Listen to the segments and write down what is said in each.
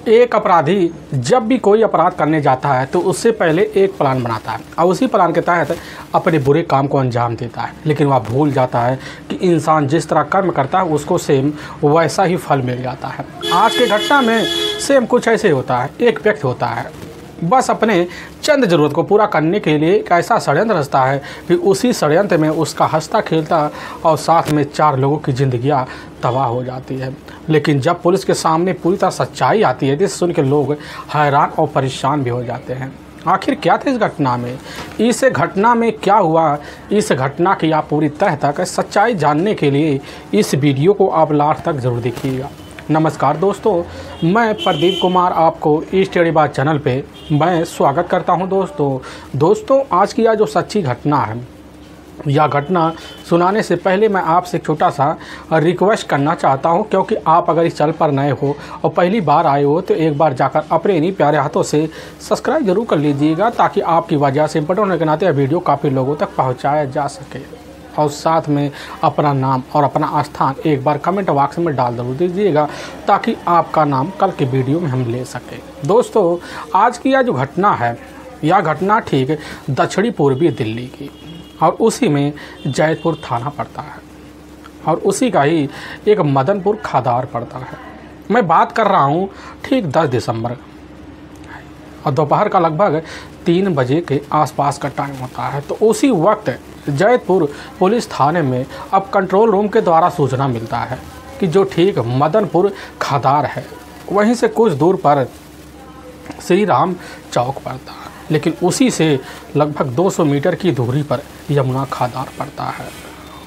एक अपराधी जब भी कोई अपराध करने जाता है तो उससे पहले एक प्लान बनाता है और उसी प्लान के तहत अपने बुरे काम को अंजाम देता है, लेकिन वह भूल जाता है कि इंसान जिस तरह कर्म करता है उसको सेम वैसा ही फल मिल जाता है। आज की घटना में सेम कुछ ऐसे होता है। एक व्यक्ति होता है, बस अपने चंद ज़रूरत को पूरा करने के लिए एक ऐसा षड्यंत्र रचता है कि उसी षड्यंत्र में उसका हंसता खेलता और साथ में 4 लोगों की ज़िंदगियां तबाह हो जाती है। लेकिन जब पुलिस के सामने पूरी तरह सच्चाई आती है जिसे सुन के लोग हैरान और परेशान भी हो जाते हैं। आखिर क्या था इस घटना में, इस घटना में क्या हुआ, इस घटना की आप पूरी तह तक सच्चाई जानने के लिए इस वीडियो को आप लास्ट तक ज़रूर देखिएगा। नमस्कार दोस्तों, मैं प्रदीप कुमार आपको स्टडी बात चैनल पे मैं स्वागत करता हूं। दोस्तों आज की यह जो सच्ची घटना है, यह घटना सुनाने से पहले मैं आपसे छोटा सा रिक्वेस्ट करना चाहता हूं, क्योंकि आप अगर इस चैनल पर नए हो और पहली बार आए हो तो एक बार जाकर अपने इन्हीं प्यारे हाथों से सब्सक्राइब जरूर कर लीजिएगा, ताकि आपकी वजह से इंपॉर्टेंट होने के नाते यह वीडियो काफ़ी लोगों तक पहुँचाया जा सके। और साथ में अपना नाम और अपना स्थान एक बार कमेंट बॉक्स में डाल जरूर दीजिएगा, ताकि आपका नाम कल के वीडियो में हम ले सकें। दोस्तों आज की यह जो घटना है, यह घटना ठीक दक्षिणी पूर्वी दिल्ली की, और उसी में जैतपुर थाना पड़ता है और उसी का ही एक मदनपुर खादार पड़ता है। मैं बात कर रहा हूँ ठीक 10 दिसंबर और दोपहर का लगभग 3 बजे के आसपास का टाइम होता है। तो उसी वक्त जैतपुर पुलिस थाने में अब कंट्रोल रूम के द्वारा सूचना मिलता है कि जो ठीक मदनपुर खादार है वहीं से कुछ दूर पर श्री राम चौक पड़ता है, लेकिन उसी से लगभग 200 मीटर की दूरी पर यमुना खादार पड़ता है।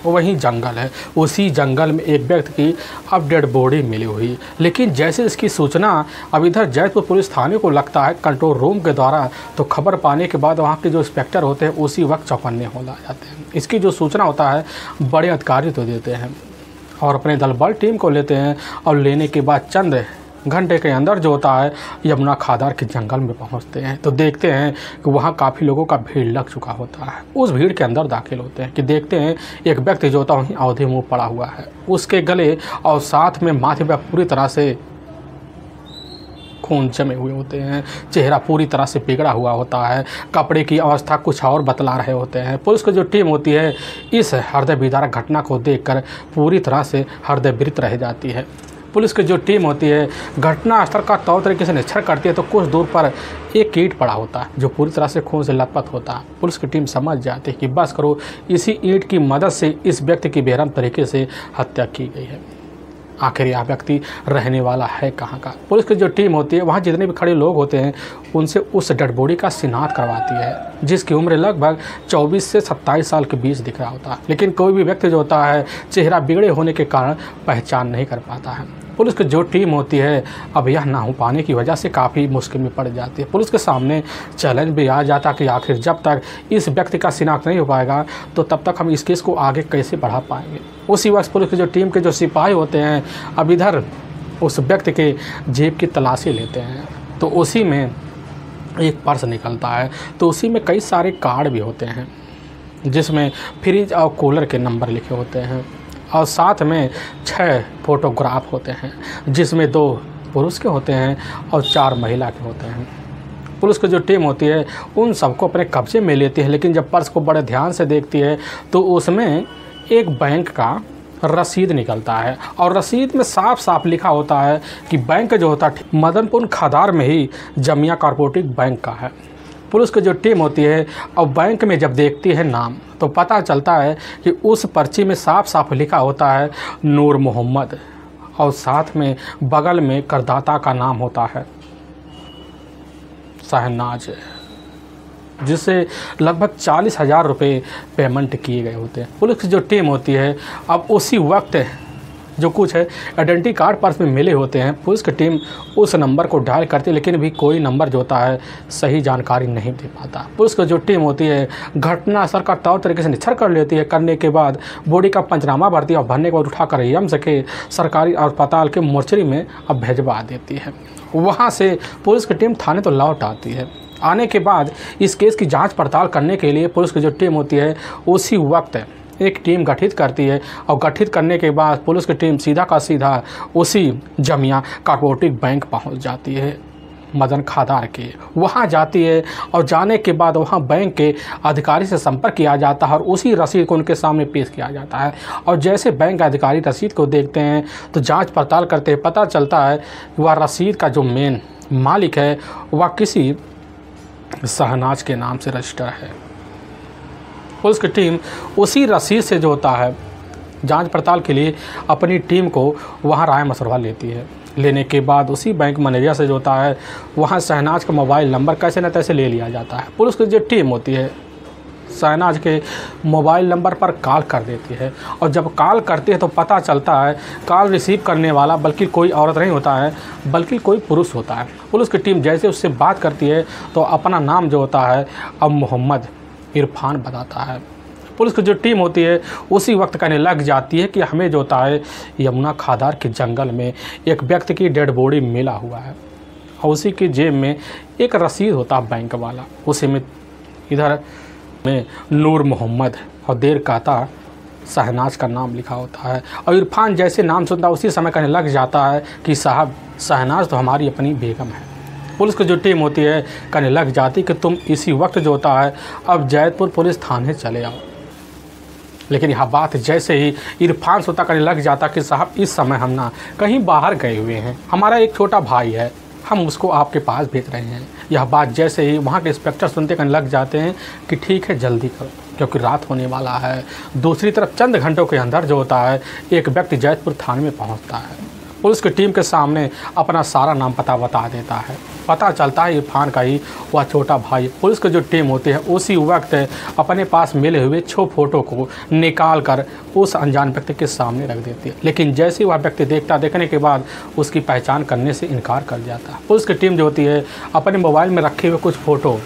वहीं जंगल है, उसी जंगल में एक व्यक्ति की अब डेड बॉडी मिली हुई। लेकिन जैसे इसकी सूचना अब इधर जैतपुर पुलिस थाने को लगता है कंट्रोल रूम के द्वारा, तो खबर पाने के बाद वहाँ के जो इंस्पेक्टर होते हैं उसी वक्त चौकन्ने हो जाते हैं। इसकी जो सूचना होता है बड़े अधिकारी तो देते हैं और अपने दल बल टीम को लेते हैं, और लेने के बाद चंद घंटे के अंदर जो होता है यमुना खादार के जंगल में पहुंचते हैं। तो देखते हैं कि वहां काफ़ी लोगों का भीड़ लग चुका होता है। उस भीड़ के अंदर दाखिल होते हैं कि देखते हैं एक व्यक्ति जो होता है वहीं औंधे मुँह पड़ा हुआ है। उसके गले और साथ में माथे पर पूरी तरह से खून जमे हुए होते हैं, चेहरा पूरी तरह से बिगड़ा हुआ होता है, कपड़े की अवस्था कुछ और बतला रहे होते हैं। पुलिस की जो टीम होती है इस हृदय विदारक घटना को देखकर पूरी तरह से हृदय विदित रह जाती है। पुलिस की जो टीम होती है घटना स्थल का तौर तरीके से निरीक्षण करती है, तो कुछ दूर पर एक ईंट पड़ा होता है जो पूरी तरह से खून से लथपथ होता है। पुलिस की टीम समझ जाती है कि बस करो, इसी ईंट की मदद से इस व्यक्ति की बेरहम तरीके से हत्या की गई है। आखिर यह व्यक्ति रहने वाला है कहाँ का? पुलिस की जो टीम होती है वहाँ जितने भी खड़े लोग होते हैं उनसे उस डेड बॉडी का शिनाख्त करवाती है, जिसकी उम्र लगभग 24 से 27 साल के बीच दिख रहा होता है। लेकिन कोई भी व्यक्ति जो होता है चेहरा बिगड़े होने के कारण पहचान नहीं कर पाता है। पुलिस की जो टीम होती है अब यह ना हो पाने की वजह से काफ़ी मुश्किल में पड़ जाती है। पुलिस के सामने चैलेंज भी आ जाता कि आखिर जब तक इस व्यक्ति का शिनाख्त नहीं हो पाएगा तो तब तक हम इस केस को आगे कैसे बढ़ा पाएंगे। उसी वक्त पुलिस की जो टीम के जो सिपाही होते हैं अब इधर उस व्यक्ति के जेब की तलाशी लेते हैं, तो उसी में एक पर्स निकलता है। तो उसी में कई सारे कार्ड भी होते हैं जिसमें फ्रिज और कूलर के नंबर लिखे होते हैं, और साथ में 6 फोटोग्राफ होते हैं जिसमें 2 पुरुष के होते हैं और 4 महिला के होते हैं। पुलिस की जो टीम होती है उन सबको अपने कब्जे में लेती है, लेकिन जब पर्स को बड़े ध्यान से देखती है तो उसमें एक बैंक का रसीद निकलता है, और रसीद में साफ साफ लिखा होता है कि बैंक जो होता है मदनपुर खादार में ही जमिया कॉर्पोरेटिव बैंक का है। पुलिस की जो टीम होती है और बैंक में जब देखती है नाम, तो पता चलता है कि उस पर्ची में साफ साफ लिखा होता है नूर मोहम्मद, और साथ में बगल में करदाता का नाम होता है शहनाज, जिससे लगभग 40,000 रुपये पेमेंट किए गए होते हैं। पुलिस की जो टीम होती है अब उसी वक्त जो कुछ है आइडेंटिटी कार्ड पर्स में मिले होते हैं, पुलिस की टीम उस नंबर को डायल करती है, लेकिन भी कोई नंबर जो होता है सही जानकारी नहीं दे पाता। पुलिस की जो टीम होती है घटनास्थल का तौर तरीके से निरीक्षण कर लेती है, करने के बाद बॉडी का पंचनामा भरती है और भरने के बाद उठाकर यम्स के सरकारी अस्पताल के मोर्चरी में अब भेजवा देती है। वहाँ से पुलिस की टीम थाने तो लौट आती है। आने के बाद इस केस की जाँच पड़ताल करने के लिए पुलिस की जो टीम होती है उसी वक्त एक टीम गठित करती है और गठित करने के बाद पुलिस की टीम सीधा का सीधा उसी जमिया कोऑपरेटिव बैंक पहुंच जाती है मदन खादार के। वहां जाती है और जाने के बाद वहां बैंक के अधिकारी से संपर्क किया जाता है और उसी रसीद को उनके सामने पेश किया जाता है। और जैसे बैंक अधिकारी रसीद को देखते हैं तो जांच पड़ताल करते हैं, पता चलता है कि वह रसीद का जो मेन मालिक है वह किसी शहनाज के नाम से रजिस्टर है। पुलिस की टीम उसी रसीद से जो होता है जांच पड़ताल के लिए अपनी टीम को वहां राय मशवरा लेती है। लेने के बाद उसी बैंक मैनेजर से जो होता है वहाँ शहनाज का मोबाइल नंबर कैसे न तैसे ले लिया जाता है। पुलिस की जो टीम होती है शहनाज के मोबाइल नंबर पर कॉल कर देती है और जब कॉल करती है तो पता चलता है कॉल रिसीव करने वाला बल्कि कोई औरत नहीं होता है बल्कि कोई पुरुष होता है। पुलिस की टीम जैसे उससे बात करती है तो अपना नाम जो होता है अब मोहम्मद इरफान बताता है। पुलिस की जो टीम होती है उसी वक्त कहने लग जाती है कि हमें जो होता है यमुना खादार के जंगल में एक व्यक्ति की डेड बॉडी मिला हुआ है और उसी की जेब में एक रसीद होता है बैंक वाला, उसी में इधर में नूर मोहम्मद और देर कहता शहनाज का नाम लिखा होता है। और इरफान जैसे नाम सुनता उसी समय कहने लग जाता है कि साहब शहनाज तो हमारी अपनी बेगम है। पुलिस की जो टीम होती है कहने लग जाती कि तुम इसी वक्त जो होता है अब जैतपुर पुलिस थाने चले आओ। लेकिन यह बात जैसे ही इरफान सोता करने लग जाता कि साहब इस समय हम ना कहीं बाहर गए हुए हैं, हमारा एक छोटा भाई है, हम उसको आपके पास भेज रहे हैं। यह बात जैसे ही वहाँ के इंस्पेक्टर सुनते करने लग जाते हैं कि ठीक है जल्दी करो क्योंकि रात होने वाला है। दूसरी तरफ चंद घंटों के अंदर जो होता है एक व्यक्ति जैतपुर थाने में पहुँचता है। पुलिस की टीम के सामने अपना सारा नाम पता बता देता है। पता चलता है इरफान का ही वह छोटा भाई। पुलिस की जो टीम होती है उसी वक्त अपने पास मिले हुए 6 फोटो को निकाल कर उस अनजान व्यक्ति के सामने रख देती है। लेकिन जैसे ही वह व्यक्ति देखने के बाद उसकी पहचान करने से इनकार कर जाता है। पुलिस की टीम जो होती है अपने मोबाइल में रखे हुए कुछ फ़ोटो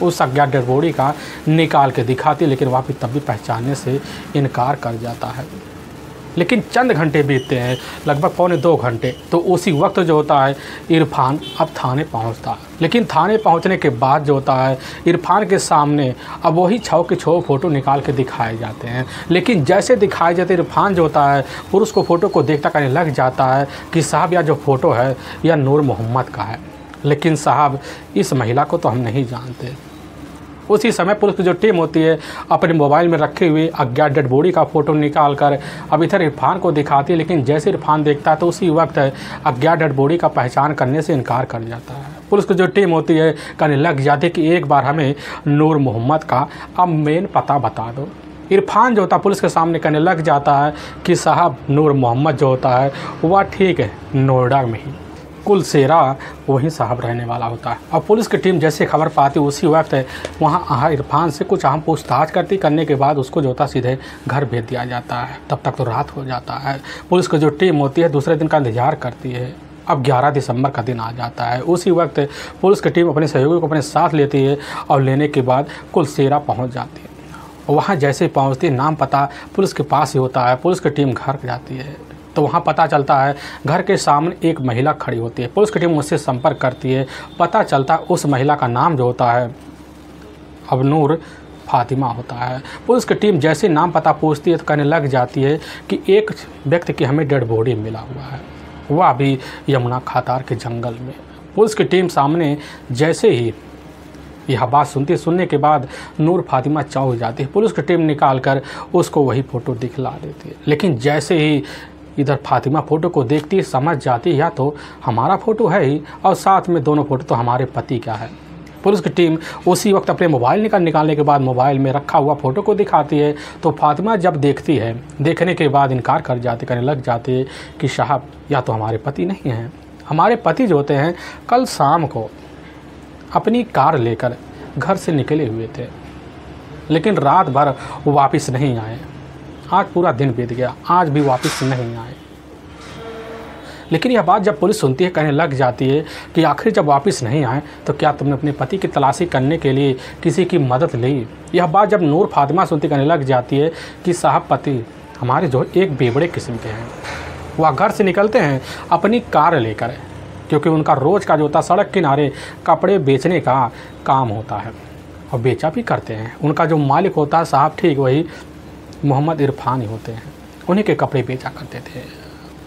उस अज्ञात डेड बॉडी का निकाल के दिखाती है, लेकिन वह भी तब भी पहचानने से इनकार कर जाता है। लेकिन चंद घंटे बीतते हैं, लगभग 1.25 घंटे, तो उसी वक्त जो होता है इरफान अब थाने पहुंचता है। लेकिन थाने पहुंचने के बाद जो होता है इरफान के सामने अब वही 6 के 6 फ़ोटो निकाल के दिखाए जाते हैं। लेकिन जैसे दिखाए जाते इरफान जो होता है पुरुष को फ़ोटो को देखता कहने लग जाता है कि साहब यह जो फ़ोटो है यह नूर मोहम्मद का है, लेकिन साहब इस महिला को तो हम नहीं जानते। उसी समय पुलिस की जो टीम होती है अपने मोबाइल में रखे हुए अज्ञात डेड बॉडी का फ़ोटो निकाल कर अब इधर इरफान को दिखाती है। लेकिन जैसे इरफान देखता है तो उसी वक्त अज्ञात डेड बॉडी का पहचान करने से इनकार कर जाता है। पुलिस की जो टीम होती है कहने लग जाती है कि एक बार हमें नूर मोहम्मद का अब मेन पता बता दो। इरफान जो होता है पुलिस के सामने कहने लग जाता है कि साहब नूर मोहम्मद जो होता है वह ठीक है नोएडा में ही कुलसेरा वहीं साहब रहने वाला होता है। और पुलिस की टीम जैसे खबर पाती उसी वक्त वहाँ इरफान से कुछ अहम पूछताछ करने के बाद उसको जो होता सीधे घर भेज दिया जाता है। तब तक तो रात हो जाता है। पुलिस की जो टीम होती है दूसरे दिन का इंतजार करती है। अब 11 दिसंबर का दिन आ जाता है। उसी वक्त पुलिस की टीम अपने सहयोगी को अपने साथ लेती है और लेने के बाद कुलसेरा पहुँच जाती है। वहाँ जैसे पहुँचती है नाम पता पुलिस के पास ही होता है। पुलिस की टीम घर जाती है तो वहाँ पता चलता है घर के सामने एक महिला खड़ी होती है। पुलिस की टीम उससे संपर्क करती है। पता चलता है उस महिला का नाम जो होता है अब नूर फातिमा होता है। पुलिस की टीम जैसे नाम पता पूछती है तो कहने लग जाती है कि एक व्यक्ति की हमें डेड बॉडी मिला हुआ है, वह भी यमुना खादार के जंगल में। पुलिस की टीम सामने जैसे ही यह बात सुनने के बाद नूर फातिमा चौंक जाती है। पुलिस की टीम निकाल कर उसको वही फ़ोटो दिखला देती है। लेकिन जैसे ही इधर फातिमा फ़ोटो को देखती है समझ जाती है या तो हमारा फ़ोटो है ही और साथ में दोनों फ़ोटो तो हमारे पति का है। पुलिस की टीम उसी वक्त अपने मोबाइल निकालने के बाद मोबाइल में रखा हुआ फ़ोटो को दिखाती है तो फातिमा जब देखती है देखने के बाद इनकार करने लग जाती है कि साहब या तो हमारे पति नहीं हैं, हमारे पति जो होते हैं कल शाम को अपनी कार लेकर घर से निकले हुए थे, लेकिन रात भर वापस नहीं आए। आज पूरा दिन बीत गया, आज भी वापस नहीं आए। लेकिन यह बात जब पुलिस सुनती है कहने लग जाती है कि आखिर जब वापस नहीं आए तो क्या तुमने अपने पति की तलाशी करने के लिए किसी की मदद ली। यह बात जब नूर फातिमा सुनती कहने लग जाती है कि साहब पति हमारे जो एक बेबड़े किस्म के हैं, वह घर से निकलते हैं अपनी कार लेकर, क्योंकि उनका रोज़ का जो होता सड़क किनारे कपड़े बेचने का काम होता है और बेचा भी करते हैं। उनका जो मालिक होता है साहब ठीक वही मोहम्मद इरफान ही होते हैं, उन्हीं के कपड़े बेचा करते थे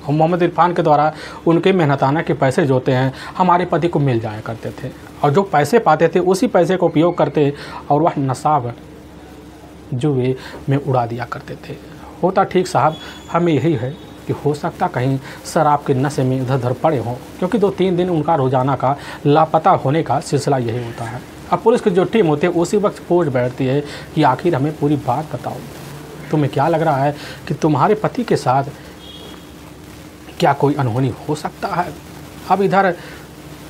और मोहम्मद इरफान के द्वारा उनके मेहनताना के पैसे जो होते हैं हमारे पति को मिल जाया करते थे और जो पैसे पाते थे उसी पैसे को उपयोग करते और वह नसाब जुए में उड़ा दिया करते थे। होता ठीक साहब हमें यही है कि हो सकता कहीं शराब के नशे में इधर उधर पड़े हों, क्योंकि 2-3 दिन उनका रोज़ाना का लापता होने का सिलसिला यही होता है। अब पुलिस की जो टीम होती है उसी वक्त पूछ बैठती है कि आखिर हमें पूरी बात बताओ, तुम्हें क्या लग रहा है कि तुम्हारे पति के साथ क्या कोई अनहोनी हो सकता है। अब इधर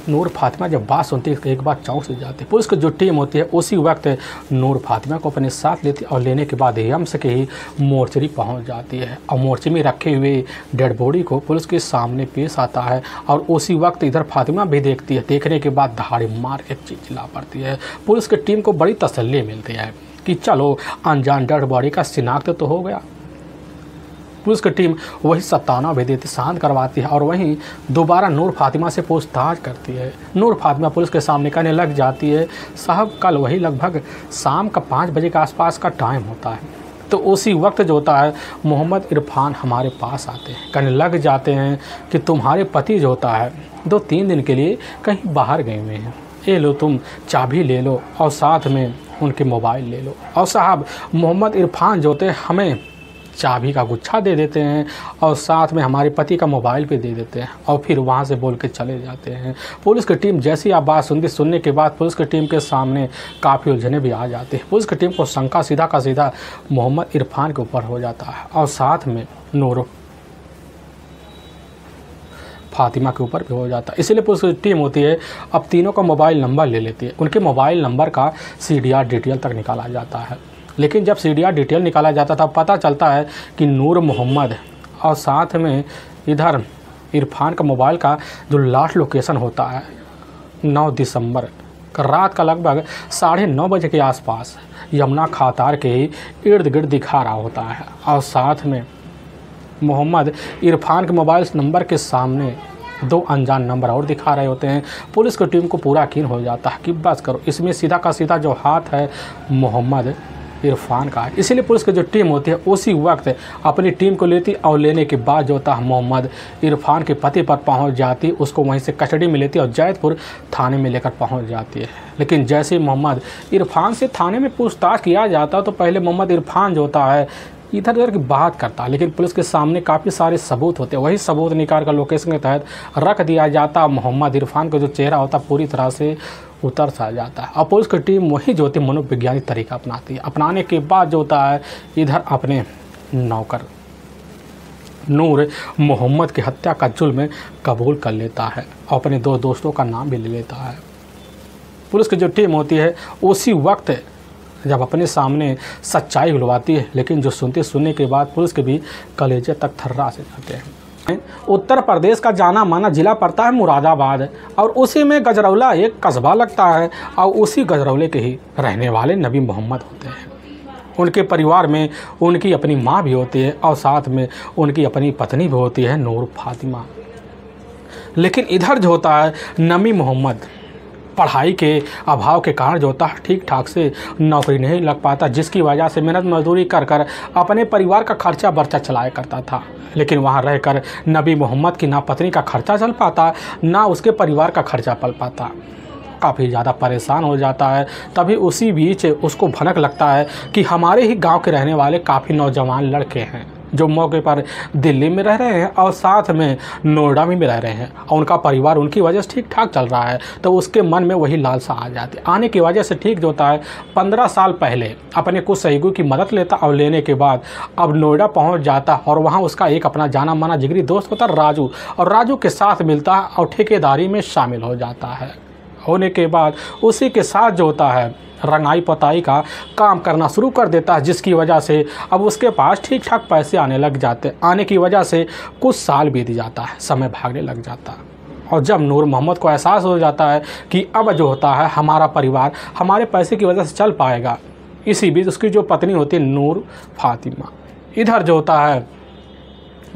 नूर फातिमा जब बात सुनती है एक बार चौंक से जाती है। पुलिस की जो टीम होती है उसी वक्त नूर फातिमा को अपने साथ लेती और लेने के बाद यम्स के ही मोर्चरी पहुंच जाती है और मोर्चे में रखे हुए डेड बॉडी को पुलिस के सामने पेश आता है और उसी वक्त इधर फातिमा भी देखती है। देखने के बाद दहाड़ी मार के चिल्ला पड़ती है। पुलिस की टीम को बड़ी तसल्ली मिलती है कि चलो अनजान डेड बॉडी का शिनाख्त तो हो गया। पुलिस की टीम वही सत्ताना भी देती, शांत करवाती है और वहीं दोबारा नूर फातिमा से पूछताछ करती है। नूर फातिमा पुलिस के सामने कहने लग जाती है, साहब कल वही लगभग शाम का 5 बजे के आसपास का टाइम होता है, तो उसी वक्त जो होता है मोहम्मद इरफान हमारे पास आते हैं, कहने लग जाते हैं कि तुम्हारे पति जो होता है 2-3 दिन के लिए कहीं बाहर गए हुए हैं, ये लो तुम चाबी ले लो और साथ में उनके मोबाइल ले लो। और साहब मोहम्मद इरफान जो होते हैं हमें चाबी का गुच्छा दे देते हैं और साथ में हमारे पति का मोबाइल पे दे देते हैं और फिर वहाँ से बोल के चले जाते हैं। पुलिस की टीम जैसी आप बात सुनने के बाद पुलिस की टीम के सामने काफ़ी उलझने भी आ जाती है। पुलिस की टीम को शंका सीधा का सीधा मोहम्मद इरफान के ऊपर हो जाता है और साथ में नूर फातिमा के ऊपर भी हो जाता है। इसीलिए पुलिस की टीम होती है अब तीनों का मोबाइल नंबर ले लेती है। उनके मोबाइल नंबर का CDR डिटेल तक निकाला जाता है। लेकिन जब CDR डिटेल निकाला जाता था पता चलता है कि नूर मोहम्मद और साथ में इधर इरफान का मोबाइल का जो लास्ट लोकेशन होता है 9 दिसंबर रात का लगभग 9:30 बजे के आसपास यमुना खातार के इर्द गिर्द दिखा रहा होता है और साथ में मोहम्मद इरफान के मोबाइल नंबर के सामने 2 अनजान नंबर और दिखा रहे होते हैं। पुलिस की टीम को पूरा यकीन हो जाता है कि बस करो, इसमें सीधा का सीधा जो हाथ है मोहम्मद इरफान का है। इसीलिए पुलिस की जो टीम होती है उसी वक्त अपनी टीम को लेती और लेने के बाद जो होता है मोहम्मद इरफान के पति पर पहुंच जाती, उसको वहीं से कस्टडी में लेती और जैदपुर थाने में लेकर पहुंच जाती है। लेकिन जैसे ही मोहम्मद इरफान से थाने में पूछताछ किया जाता तो पहले मोहम्मद इरफान जो होता है इधर उधर की बात करता, लेकिन पुलिस के सामने काफ़ी सारे सबूत होते हैं। वही सबूत निकाल कर लोकेशन के तहत रख दिया जाता। मोहम्मद इरफान का जो चेहरा होता पूरी तरह से उतर सा जाता है और पुलिस की टीम वही जो होती है मनोवैज्ञानिक तरीका अपनाती है। अपनाने के बाद जो होता है इधर अपने नौकर नूर मोहम्मद की हत्या का जुल्म कबूल कर लेता है और अपने 2 दोस्तों का नाम भी ले लेता है। पुलिस की जो टीम होती है उसी वक्त जब अपने सामने सच्चाई खुलवाती है, लेकिन जो सुनने के बाद पुलिस के भी कलेजे तक थर्रा से जाते हैं। उत्तर प्रदेश का जाना माना ज़िला पड़ता है मुरादाबाद और उसी में गजरौला एक कस्बा लगता है और उसी गजरौले के ही रहने वाले नबी मोहम्मद होते हैं। उनके परिवार में उनकी अपनी माँ भी होती है और साथ में उनकी अपनी पत्नी भी होती है नूर फातिमा। लेकिन इधर जो होता है नबी मोहम्मद पढ़ाई के अभाव के कारण जो होता है ठीक ठाक से नौकरी नहीं लग पाता, जिसकी वजह से मेहनत मजदूरी कर कर अपने परिवार का खर्चा बर्चा चलाया करता था। लेकिन वहाँ रहकर नबी मोहम्मद की ना पत्नी का खर्चा चल पाता ना उसके परिवार का खर्चा पल पाता, काफ़ी ज़्यादा परेशान हो जाता है। तभी उसी बीच उसको भनक लगता है कि हमारे ही गांव के रहने वाले काफ़ी नौजवान लड़के हैं जो मौके पर दिल्ली में रह रहे हैं और साथ में नोएडा में भी रह रहे हैं और उनका परिवार उनकी वजह से ठीक ठाक चल रहा है। तो उसके मन में वही लालसा आ जाती है। आने की वजह से ठीक जो होता है 15 साल पहले अपने कुछ सहयोगियों की मदद लेता और लेने के बाद अब नोएडा पहुंच जाता और वहां उसका एक अपना जाना माना जिगरी दोस्त होता राजू, और राजू के साथ मिलता है और ठेकेदारी में शामिल हो जाता है। होने के बाद उसी के साथ जो होता है रंगाई पोताई का काम करना शुरू कर देता है, जिसकी वजह से अब उसके पास ठीक ठाक पैसे आने लग जाते। आने की वजह से कुछ साल बीत जाता है, समय भागने लग जाता है। और जब नूर मोहम्मद को एहसास हो जाता है कि अब जो होता है हमारा परिवार हमारे पैसे की वजह से चल पाएगा, इसी बीच उसकी जो पत्नी होती है नूर फातिमा, इधर जो होता है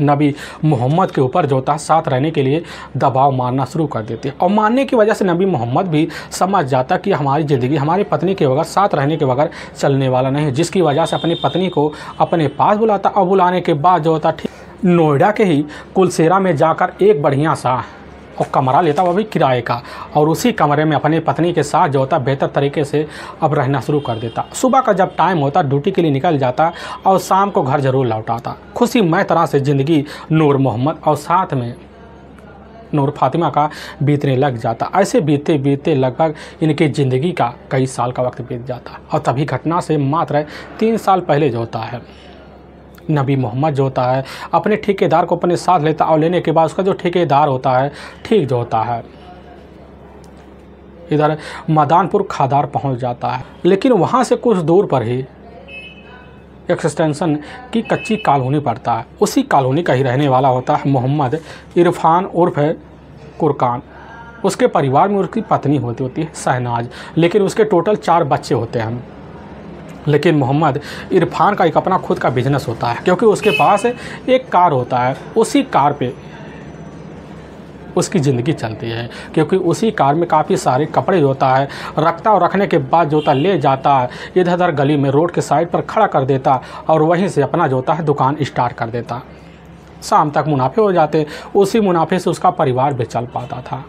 नबी मोहम्मद के ऊपर जो था साथ रहने के लिए दबाव मारना शुरू कर देती है। और मारने की वजह से नबी मोहम्मद भी समझ जाता कि हमारी ज़िंदगी हमारी पत्नी के बगैर, साथ रहने के बगैर चलने वाला नहीं है, जिसकी वजह से अपनी पत्नी को अपने पास बुलाता। और बुलाने के बाद जो होता ठीक नोएडा के ही कुलसेरा में जाकर एक बढ़िया सा और कमरा लेता, वो भी किराए का, और उसी कमरे में अपनी पत्नी के साथ जो होता बेहतर तरीके से अब रहना शुरू कर देता। सुबह का जब टाइम होता ड्यूटी के लिए निकल जाता और शाम को घर ज़रूर लौट आता। खुशीमय तरह से ज़िंदगी नूर मोहम्मद और साथ में नूर फातिमा का बीतने लग जाता। ऐसे बीतते बीतते लगभग इनकी ज़िंदगी का कई साल का वक्त बीत जाता। और तभी घटना से मात्र 3 साल पहले जो होता है नबी मोहम्मद जो होता है अपने ठेकेदार को अपने साथ लेता, और लेने के बाद उसका जो ठेकेदार होता है ठीक जो होता है इधर मदानपुर खादार पहुंच जाता है। लेकिन वहां से कुछ दूर पर ही एक्सटेंशन की कच्ची कॉलोनी पड़ता है। उसी कॉलोनी का ही रहने वाला होता है मोहम्मद इरफान उर्फ कुरकान। उसके परिवार में उसकी पत्नी होती है शहनाज, लेकिन उसके टोटल 4 बच्चे होते हैं। लेकिन मोहम्मद इरफान का एक अपना खुद का बिजनेस होता है, क्योंकि उसके पास एक कार होता है। उसी कार पे उसकी ज़िंदगी चलती है, क्योंकि उसी कार में काफ़ी सारे कपड़े जो होता है रखता, और रखने के बाद जो होता ले जाता है इधर उधर गली में रोड के साइड पर खड़ा कर देता, और वहीं से अपना जो होता है दुकान स्टार्ट कर देता। शाम तक मुनाफे हो जाते, उसी मुनाफे से उसका परिवार भी चल पाता था।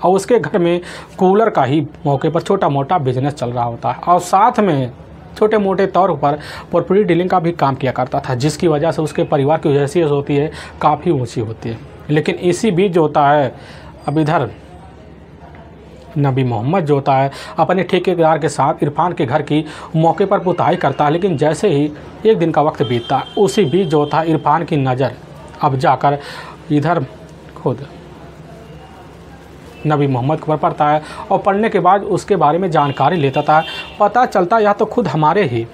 और उसके घर में कूलर का ही मौके पर छोटा मोटा बिजनेस चल रहा होता है, और साथ में छोटे मोटे तौर पर प्रॉपर्टी डीलिंग का भी काम किया करता था, जिसकी वजह से उसके परिवार की हैसियत होती है काफ़ी ऊंची होती है। लेकिन इसी बीच जो होता है अब इधर नबी मोहम्मद जो होता है अपने ठेकेदार के साथ इरफान के घर की मौके पर पुताई करता है। लेकिन जैसे ही एक दिन का वक्त बीतता, उसी बीच जो होता है इरफान की नज़र अब जाकर इधर खुद नबी मोहम्मद के ऊपर पढ़ता है, और पढ़ने के बाद उसके बारे में जानकारी लेता था। पता चलता या तो खुद हमारे ही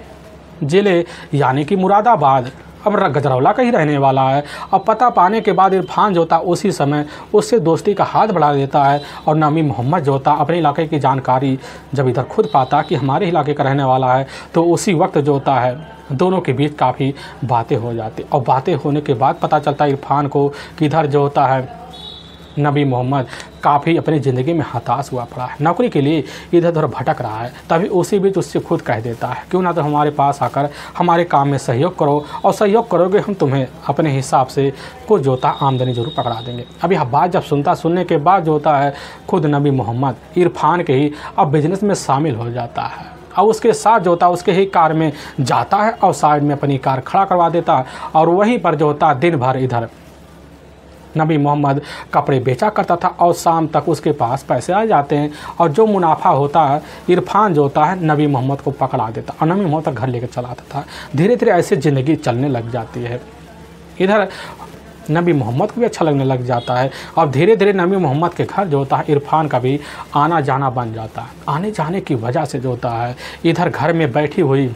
ज़िले यानी कि मुरादाबाद अब गजरौला का ही रहने वाला है। और पता पाने के बाद इरफान जो होता उसी समय उससे दोस्ती का हाथ बढ़ा देता है, और नबी मोहम्मद जो होता अपने इलाके की जानकारी जब इधर खुद पाता कि हमारे इलाके का रहने वाला है, तो उसी वक्त जो होता है दोनों के बीच काफ़ी बातें हो जाती। और बातें होने के बाद पता चलता इरफान को कि इधर जो होता है नबी मोहम्मद काफ़ी अपनी ज़िंदगी में हताश हुआ पड़ा है, नौकरी के लिए इधर उधर भटक रहा है। तभी उसी बीच उससे खुद कह देता है क्यों ना तो हमारे पास आकर हमारे काम में सहयोग करो, और सहयोग करोगे हम तुम्हें अपने हिसाब से कुछ जो होता आमदनी जरूर पकड़ा देंगे। अब यह बात जब सुनने के बाद जो होता है खुद नबी मोहम्मद इरफान के ही अब बिजनेस में शामिल हो जाता है, और उसके साथ जो होता है उसके ही कार में जाता है और साइड में अपनी कार खड़ा करवा देता है। और वहीं पर जो होता है दिन भर इधर नबी मोहम्मद कपड़े बेचा करता था, और शाम तक उसके पास पैसे आ जाते हैं, और जो मुनाफा होता है इरफान जो होता है नबी मोहम्मद को पकड़ा देता, और नबी मोहम्मद घर लेकर चला आता था। धीरे धीरे ऐसे ज़िंदगी चलने लग जाती है। इधर नबी मोहम्मद को भी अच्छा लगने लग जाता है, और धीरे धीरे नबी मोहम्मद के घर जो होता है इरफान का भी आना जाना बन जाता है। आने जाने की वजह से जो होता है इधर घर में बैठी हुई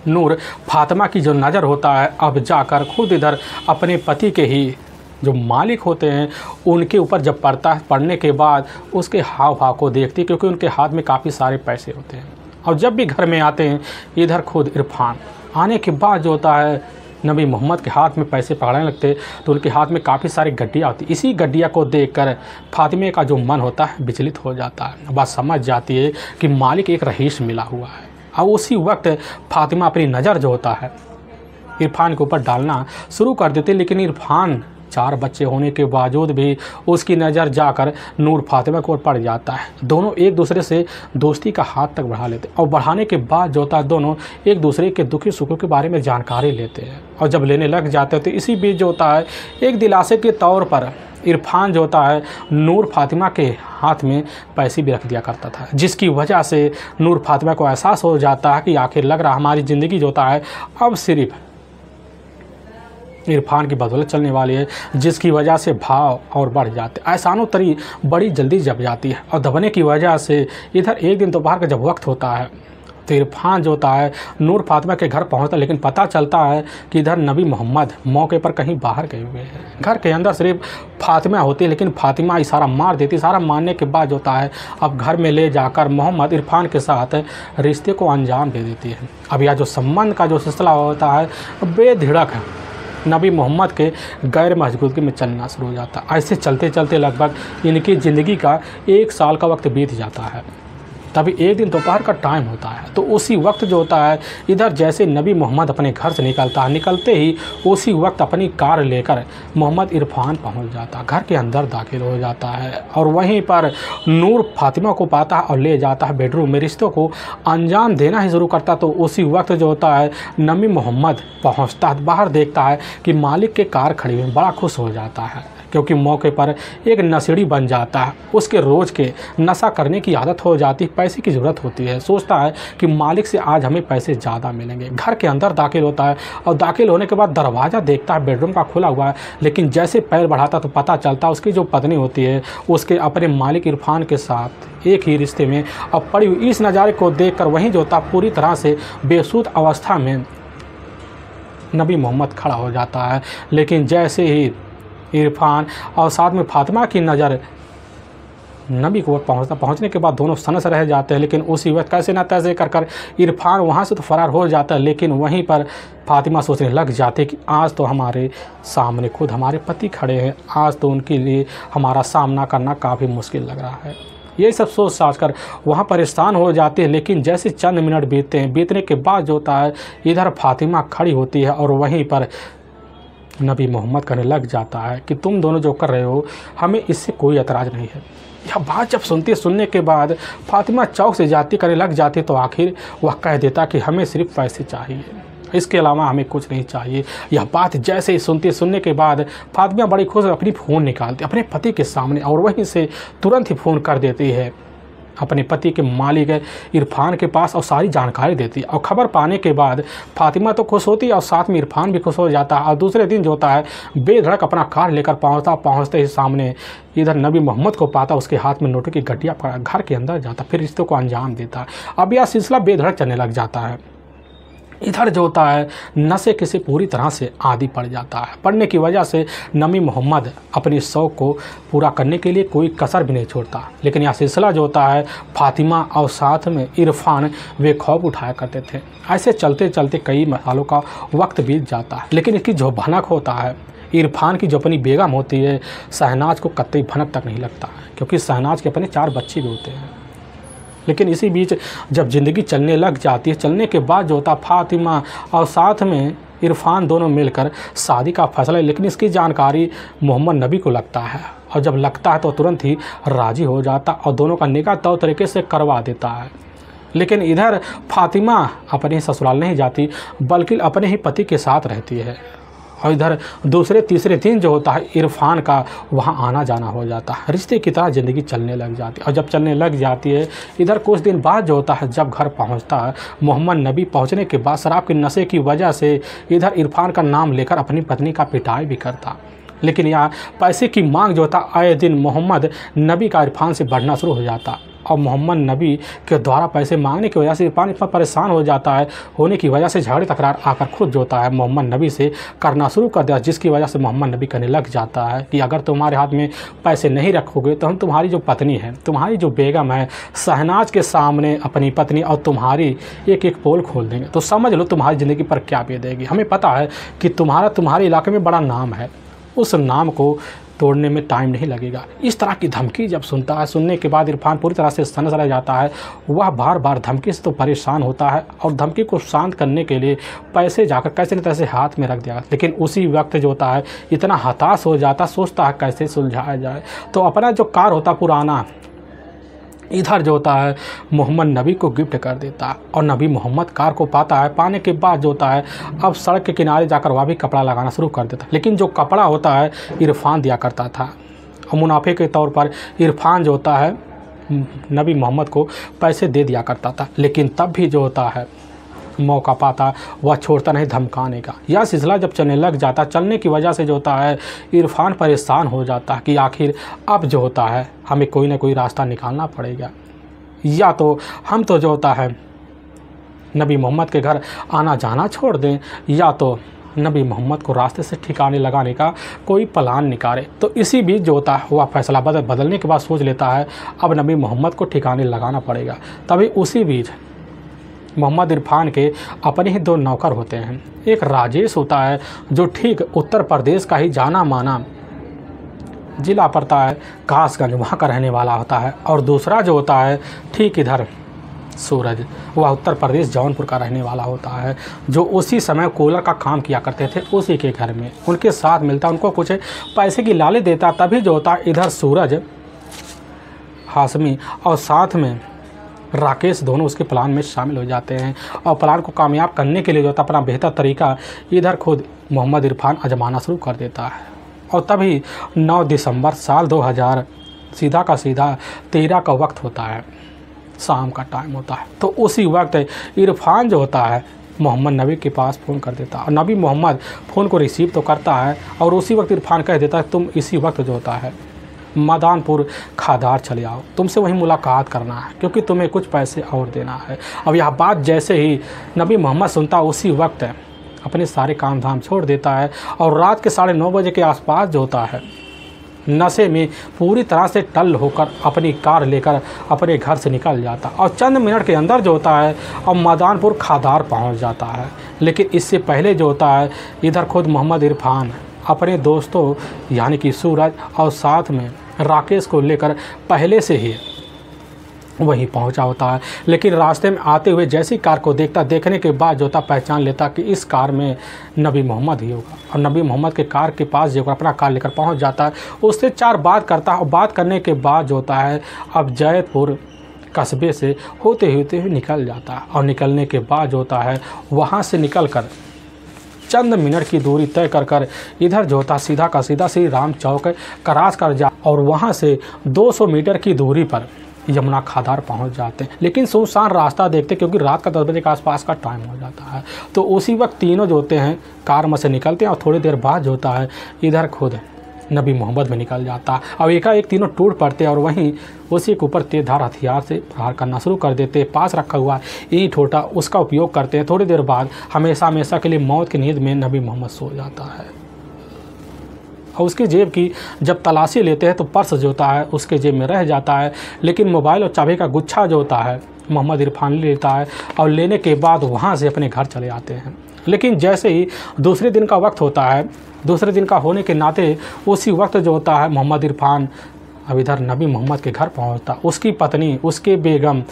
नूर फातिमा की जो नज़र होता है अब जाकर खुद इधर अपने पति के ही जो मालिक होते हैं उनके ऊपर जब पड़ता है, पड़ने के बाद उसके हाव भाव को देखती है, क्योंकि उनके हाथ में काफ़ी सारे पैसे होते हैं। और जब भी घर में आते हैं इधर खुद इरफान आने के बाद जो होता है नबी मोहम्मद के हाथ में पैसे पकड़ने लगते, तो उनके हाथ में काफ़ी सारी गड्डियाँ होती। इसी गड्डिया को देखकर फातिमे का जो मन होता है विचलित हो जाता है। बस समझ जाती है कि मालिक एक रईस मिला हुआ है। और उसी वक्त फातिमा अपनी नज़र जो होता है इरफान के ऊपर डालना शुरू कर देते, लेकिन इरफान 4 बच्चे होने के बावजूद भी उसकी नज़र जाकर नूर फातिमा को पड़ जाता है। दोनों एक दूसरे से दोस्ती का हाथ तक बढ़ा लेते, और बढ़ाने के बाद जो होता है दोनों एक दूसरे के दुखी सुखों के बारे में जानकारी लेते हैं। और जब लेने लग जाते हैं तो इसी बीच जो होता है एक दिलासे के तौर पर इरफान जो होता है नूर फातिमा के हाथ में पैसे भी रख दिया करता था, जिसकी वजह से नूर फातिमा को एहसास हो जाता है कि आखिर लग रहा हमारी ज़िंदगी जो होता है अब सिर्फ इरफान की बदौलत चलने वाली है, जिसकी वजह से भाव और बढ़ जाते। एहसानो तरी बड़ी जल्दी जब जाती है, और दबने की वजह से इधर एक दिन दोपहर का जब वक्त होता है तो इरफान जो होता है नूर फातिमा के घर पहुंचता, लेकिन पता चलता है कि इधर नबी मोहम्मद मौके पर कहीं बाहर गए हुए हैं। घर के अंदर सिर्फ फातिमा होती है, लेकिन फातिमा इशारा मार देती। इशारा मारने के बाद जो होता है अब घर में ले जाकर मोहम्मद इरफान के साथ रिश्ते को अंजाम दे देती है। अब यह जो संबंध का जो सिलसिला होता है बेधड़क नबी मोहम्मद के गैर मौजूदगी में चलना शुरू हो जाता है। ऐसे चलते चलते लगभग इनकी ज़िंदगी का 1 साल का वक्त बीत जाता है। तभी एक दिन दोपहर का टाइम होता है, तो उसी वक्त जो होता है इधर जैसे नबी मोहम्मद अपने घर से निकलता है, निकलते ही उसी वक्त अपनी कार लेकर मोहम्मद इरफान पहुंच जाता है, घर के अंदर दाखिल हो जाता है और वहीं पर नूर फातिमा को पाता है और ले जाता है बेडरूम में, रिश्तों को अंजाम देना ही शुरू करता। तो उसी वक्त जो होता है नबी मोहम्मद पहुँचता है, बाहर देखता है कि मालिक के कार खड़ी हुई, बड़ा खुश हो जाता है क्योंकि मौके पर एक नशेड़ी बन जाता है। उसके रोज़ के नशा करने की आदत हो जाती है, पैसे की ज़रूरत होती है, सोचता है कि मालिक से आज हमें पैसे ज़्यादा मिलेंगे। घर के अंदर दाखिल होता है और दाखिल होने के बाद दरवाज़ा देखता है बेडरूम का खुला हुआ है, लेकिन जैसे पैर बढ़ाता तो पता चलता है उसकी जो पत्नी होती है उसके अपने मालिक इरफान के साथ एक ही रिश्ते में अब पड़ी हुई। इस नज़ारे को देख कर वहीं जो होता पूरी तरह से बेसुध अवस्था में नबी मोहम्मद खड़ा हो जाता है। लेकिन जैसे ही इरफान और साथ में फातिमा की नज़र नबी को पहुंचने के बाद दोनों सनस रह जाते हैं। लेकिन उसी वक्त कैसे ना तैसे कर इरफान वहां से तो फरार हो जाता है, लेकिन वहीं पर फातिमा सोचने लग जाते कि आज तो हमारे सामने खुद हमारे पति खड़े हैं, आज तो उनके लिए हमारा सामना करना काफ़ी मुश्किल लग रहा है। यही सब सोच साच कर वहाँ परेशान हो जाते हैं। लेकिन जैसे चंद मिनट बीतते हैं, बीतने के बाद जो होता है इधर फातिमा खड़ी होती है और वहीं पर नबी मोहम्मद कहने लग जाता है कि तुम दोनों जो कर रहे हो हमें इससे कोई एतराज़ नहीं है। यह बात जब सुनने के बाद फातिमा चौक से जाती करने लग जाती, तो आखिर वह कह देता कि हमें सिर्फ पैसे चाहिए, इसके अलावा हमें कुछ नहीं चाहिए। यह बात जैसे ही सुनने के बाद फातिमा बड़ी खुश अपनी फ़ोन निकालती अपने पति के सामने और वहीं से तुरंत ही फ़ोन कर देती है अपने पति के मालिक इरफान के पास और सारी जानकारी देती है। और खबर पाने के बाद फातिमा तो खुश होती है और साथ में इरफान भी खुश हो जाता है। और दूसरे दिन जो होता है बेधड़क अपना कार लेकर पहुंचते ही सामने इधर नबी मोहम्मद को पाता, उसके हाथ में नोटों की गड्डियाँ पकड़ा घर के अंदर जाता, फिर रिश्तों को अंजाम देता है। अब यह सिलसिला बेधड़क चलने लग जाता है। इधर जो होता है नशे के से पूरी तरह से आदी पड़ जाता है। पढ़ने की वजह से नबी मोहम्मद अपनी शौक़ को पूरा करने के लिए कोई कसर भी नहीं छोड़ता। लेकिन यह सिलसिला जो होता है फातिमा और साथ में इरफान वे खौफ उठाया करते थे। ऐसे चलते चलते कई सालों का वक्त बीत जाता है। लेकिन इसकी जो भनक होता है इरफान की जो अपनी बेगम होती है शहनाज को कतई भनक तक नहीं लगता है, क्योंकि शहनाज के अपने 4 बच्चे भी होते हैं। लेकिन इसी बीच जब ज़िंदगी चलने लग जाती है, चलने के बाद जो होता फातिमा और साथ में इरफान दोनों मिलकर शादी का फैसला है। लेकिन इसकी जानकारी मोहम्मद नबी को लगता है और जब लगता है तो तुरंत ही राज़ी हो जाता और दोनों का निकाह तौर तरीके से करवा देता है। लेकिन इधर फातिमा अपने ससुराल नहीं जाती बल्कि अपने ही पति के साथ रहती है। और इधर दूसरे तीसरे दिन जो होता है इरफान का वहाँ आना जाना हो जाता है, रिश्ते की तरह ज़िंदगी चलने लग जाती है। और जब चलने लग जाती है इधर कुछ दिन बाद जो होता है जब घर पहुँचता है मोहम्मद नबी, पहुँचने के बाद शराब के नशे की वजह से इधर इरफान का नाम लेकर अपनी पत्नी का पिटाई भी करता। लेकिन यहाँ पैसे की मांग जो होता आए दिन मोहम्मद नबी का इरफान से बढ़ना शुरू हो जाता और मोहम्मद नबी के द्वारा पैसे मांगने की वजह से इरफान इतना परेशान हो जाता है, होने की वजह से झगड़े तकरार आकर खुद जो होता है मोहम्मद नबी से करना शुरू कर दिया, जिसकी वजह से मोहम्मद नबी कहने लग जाता है कि अगर तुम्हारे हाथ में पैसे नहीं रखोगे तो हम तुम्हारी जो पत्नी है, तुम्हारी जो बेगम है शहनाज के सामने अपनी पत्नी और तुम्हारी एक एक पोल खोल देंगे, तो समझ लो तुम्हारी ज़िंदगी पर क्या बीतेगी। हमें पता है कि तुम्हारे इलाके में बड़ा नाम है, उस नाम को तोड़ने में टाइम नहीं लगेगा। इस तरह की धमकी जब सुनता है, सुनने के बाद इरफान पूरी तरह से सनस रह जाता है। वह बार बार धमकी से तो परेशान होता है और धमकी को शांत करने के लिए पैसे जाकर कैसे न तैसे हाथ में रख दिया। लेकिन उसी वक्त जो होता है इतना हताश हो जाता, सोचता है कैसे सुलझाया जाए। तो अपना जो कार होता पुराना इधर जो होता है मोहम्मद नबी को गिफ्ट कर देता है और नबी मोहम्मद कार को पाता है। पाने के बाद जो होता है अब सड़क के किनारे जाकर वह भी कपड़ा लगाना शुरू कर देता है। लेकिन जो कपड़ा होता है इरफान दिया करता था और मुनाफे के तौर पर इरफान जो होता है नबी मोहम्मद को पैसे दे दिया करता था। लेकिन तब भी जो होता है मौका पाता वह छोड़ता नहीं धमकाने का। यह सिलसिला जब चलने लग जाता, चलने की वजह से जो होता है इरफान परेशान हो जाता है कि आखिर अब जो होता है हमें कोई ना कोई रास्ता निकालना पड़ेगा, या तो हम तो जो होता है नबी मोहम्मद के घर आना जाना छोड़ दें, या तो नबी मोहम्मद को रास्ते से ठिकाने लगाने का कोई प्लान निकाले। तो इसी बीच जो होता है वह फैसला बदलने के बाद सोच लेता है अब नबी मोहम्मद को ठिकाने लगाना पड़ेगा। तभी उसी बीच मोहम्मद इरफान के अपने ही 2 नौकर होते हैं। एक राजेश होता है जो ठीक उत्तर प्रदेश का ही जाना माना जिला पड़ता है कासगंज, वहाँ का रहने वाला होता है। और दूसरा जो होता है ठीक इधर सूरज, वह उत्तर प्रदेश जौनपुर का रहने वाला होता है, जो उसी समय कूलर का काम किया करते थे उसी के घर में। उनके साथ मिलता, उनको कुछ पैसे की लालच देता, तभी जो होता है इधर सूरज, हाशमी और साथ में राकेश दोनों उसके प्लान में शामिल हो जाते हैं। और प्लान को कामयाब करने के लिए जो होता है अपना बेहतर तरीका इधर खुद मोहम्मद इरफान आजमाना शुरू कर देता है। और तभी 9 दिसंबर साल 2000 सीधा का सीधा 13 का वक्त होता है, शाम का टाइम होता है। तो उसी वक्त इरफान जो होता है मोहम्मद नबी के पास फ़ोन कर देता है और नबी मोहम्मद फ़ोन को रिसीव तो करता है और उसी वक्त इरफान कह देता है तुम इसी वक्त जो होता है मदानपुर खादार चले आओ, तुमसे वहीं मुलाकात करना है क्योंकि तुम्हें कुछ पैसे और देना है। अब यह बात जैसे ही नबी मोहम्मद सुनता उसी वक्त अपने सारे काम धाम छोड़ देता है और रात के 9:30 बजे के आसपास जो होता है नशे में पूरी तरह से टल होकर अपनी कार लेकर अपने घर से निकल जाता और चंद मिनट के अंदर जो होता है अब मदानपुर खादार पहुंच जाता है। लेकिन इससे पहले जो होता है इधर खुद मोहम्मद इरफान अपने दोस्तों यानी कि सूरज और साथ में राकेश को लेकर पहले से ही वहीं पहुंचा होता है। लेकिन रास्ते में आते हुए जैसी कार को देखने के बाद जो होता पहचान लेता कि इस कार में नबी मोहम्मद ही होगा और नबी मोहम्मद के कार के पास जो अपना कार लेकर पहुंच जाता है, उससे 4 बात करता है और बात करने के बाद जो होता है अब जैतपुर कस्बे से होते हुए निकल जाता है। और निकलने के बाद जो होता है वहाँ से निकल कर चंद मिनट की दूरी तय कर इधर जो होता सीधा का सीधा श्री राम चौक क्रॉस कर जा और वहाँ से 200 मीटर की दूरी पर यमुना खादार पहुंच जाते हैं। लेकिन सुनसान रास्ता देखते क्योंकि रात का 10 बजे के आसपास का टाइम हो जाता है। तो उसी वक्त तीनों जो होते हैं कार में से निकलते हैं और थोड़ी देर बाद जो होता है इधर खुद नबी मोहम्मद में निकल जाता है। अब एकाएक तीनों टूट पड़ते हैं और वहीं उसी के ऊपर तेजधार हथियार से प्रहार करना शुरू कर देते हैं। पास रखा हुआ ईंट होता उसका उपयोग करते हैं। थोड़ी देर बाद हमेशा के लिए मौत की नींद में नबी मोहम्मद सो जाता है। और उसकी जेब की जब तलाशी लेते हैं तो पर्स जो होता है उसके जेब में रह जाता है। लेकिन मोबाइल और चाबी का गुच्छा जो होता है मोहम्मद इरफान ले लेता है और लेने के बाद वहाँ से अपने घर चले आते हैं। लेकिन जैसे ही दूसरे दिन का वक्त होता है, दूसरे दिन का होने के नाते उसी वक्त जो होता है मोहम्मद इरफान अब इधर नबी मोहम्मद के घर पहुँचता, उसकी पत्नी उसके बेगम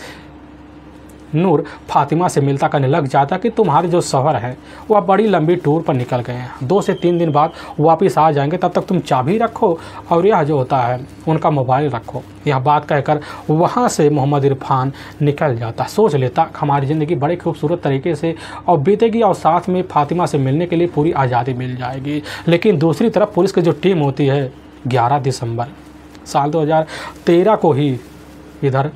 नूर फातिमा से मिलता करने लग जाता कि तुम्हारे जो शौहर हैं वह बड़ी लंबी टूर पर निकल गए हैं, 2 से 3 दिन बाद वापस आ जाएंगे, तब तक तुम चाबी रखो और यह जो होता है उनका मोबाइल रखो। यह बात कहकर वहाँ से मोहम्मद इरफान निकल जाता, सोच लेता हमारी ज़िंदगी बड़े खूबसूरत तरीके से और बीतेगी और साथ में फातिमा से मिलने के लिए पूरी आज़ादी मिल जाएगी। लेकिन दूसरी तरफ पुलिस की जो टीम होती है 11 दिसंबर साल 2013 को ही इधर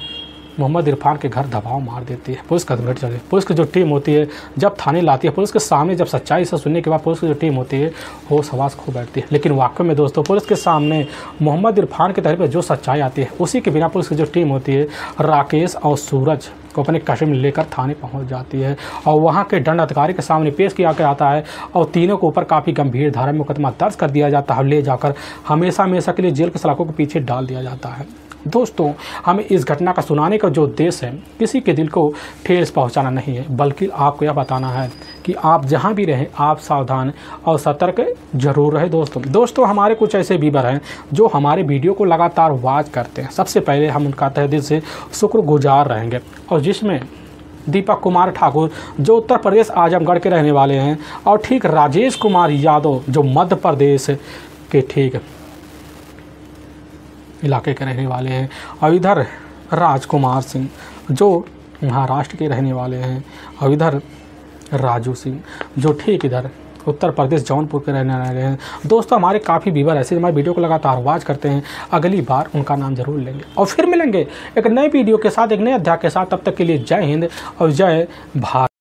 मोहम्मद इरफान के घर दबाव मार देती है। पुलिस कदमगढ़ चले, पुलिस की जो टीम होती है जब थाने लाती है, पुलिस के सामने जब सच्चाई से सुनने के बाद पुलिस की जो टीम होती है होश हवास खो बैठती है। लेकिन वाकई में दोस्तों पुलिस के सामने मोहम्मद इरफान के तहरीर पर जो सच्चाई आती है उसी के बिना पुलिस की जो टीम होती है राकेश और सूरज को अपने कस्बे में लेकर थाने पहुंच जाती है और वहां के दंड अधिकारी के सामने पेश किया के आता है और तीनों के ऊपर काफ़ी गंभीर धारा में मुकदमा दर्ज कर दिया जाता है। ले जाकर हमेशा के लिए जेल के सलाखों के पीछे डाल दिया जाता है। दोस्तों हमें इस घटना का सुनाने का जो उद्देश्य है किसी के दिल को ठेस पहुंचाना नहीं है, बल्कि आपको यह बताना है कि आप जहां भी रहें आप सावधान और सतर्क जरूर रहें। दोस्तों हमारे कुछ ऐसे व्यूअर हैं जो हमारे वीडियो को लगातार वॉच करते हैं। सबसे पहले हम उनका तहे दिल से शुक्रगुजार रहेंगे और जिसमें दीपक कुमार ठाकुर जो उत्तर प्रदेश आजमगढ़ के रहने वाले हैं और ठीक राजेश कुमार यादव जो मध्य प्रदेश के ठीक इलाके के रहने वाले हैं और इधर राजकुमार सिंह जो महाराष्ट्र के रहने वाले हैं और इधर राजू सिंह जो ठीक इधर उत्तर प्रदेश जौनपुर के रहने वाले हैं। दोस्तों हमारे काफ़ी व्यूअर ऐसे हमारे वीडियो को लगातार वॉच करते हैं, अगली बार उनका नाम जरूर लेंगे और फिर मिलेंगे एक नए वीडियो के साथ एक नए अध्याय के साथ। तब तक के लिए जय हिंद और जय भारत।